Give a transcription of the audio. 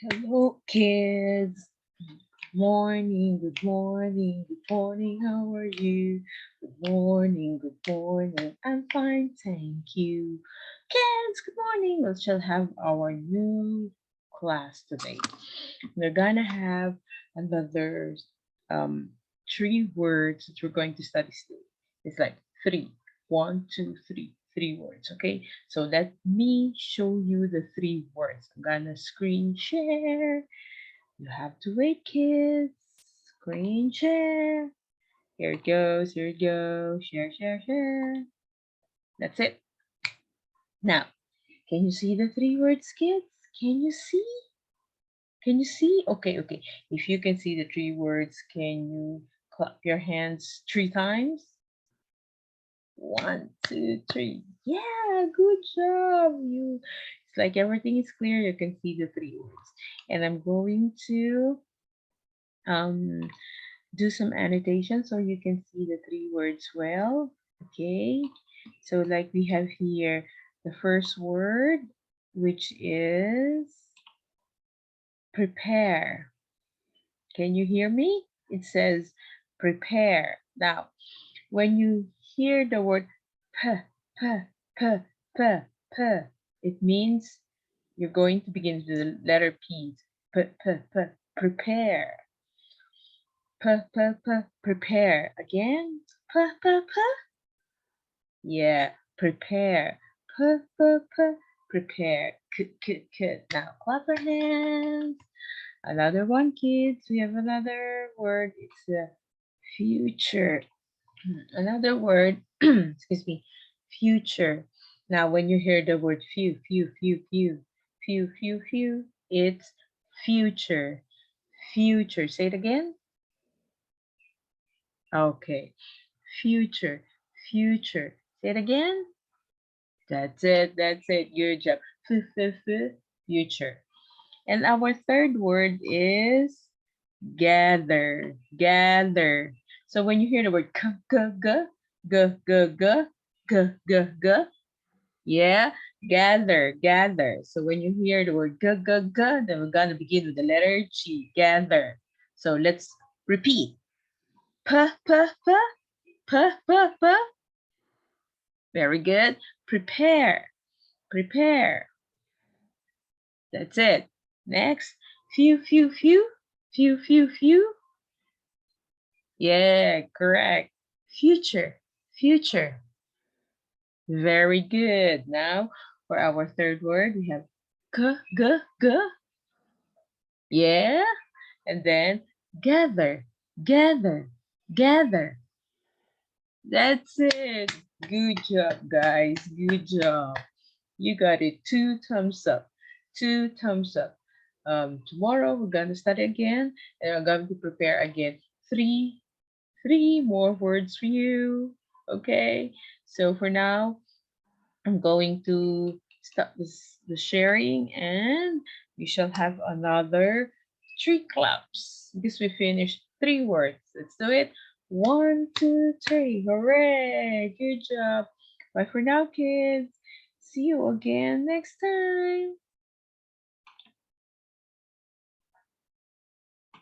Hello, kids. Morning, good morning, good morning. How are you? Good morning, good morning. I'm fine, thank you. Kids, good morning. Let's just have our new class today. We're gonna have another um, three words that we're going to study today. It's like three. One, two, three. Three words, okay? So let me show you the three words. I'm gonna screen share. You have to wait, kids. Screen share. Here it goes, here it goes. Share, share, share. That's it. Now, can you see the three words, kids? Can you see? Can you see? Okay, okay. If you can see the three words, can you clap your hands three times? One, two, three. Yeah, good job. It's like everything is clear. You can see the three words. And I'm going to um do some annotation so you can see the three words well. Okay. So like we have here the first word, which is prepare. Can you hear me? It says prepare. Now, when you hear the word p, p, p, p, p, it means you're going to begin with the letter P. P, p, p, prepare. P, p, p, prepare. Again, p, p, p. Yeah, prepare. P, p, p, prepare. K, k, k. Now clap your hands. Another one, kids. We have another word. It's the future. Another word, excuse me, future. Now, when you hear the word few, it's future. Future. Say it again. Okay. Future. Future. Say it again. That's it. That's it. Good job. Future. And our third word is gather. Gather. So when you hear the word g, yeah, gather. So when you hear the word g, then we're gonna begin with the letter G, gather. So let's repeat. P, p, p, p, p, p. Very good. Prepare, prepare. That's it. Next, few. Yeah, correct. Future, future. Very good. Now, for our third word, we have g. Yeah. And then gather, gather, gather. That's it. Good job, guys. Good job. You got it. Two thumbs up. Two thumbs up. Tomorrow we're gonna study again, and I'm going to prepare again three more words for you. Okay. So for now, I'm going to stop the sharing, and we shall have another three claps because we finished three words. Let's do it. One, two, three. Hooray! Good job. Bye for now, kids. See you again next time.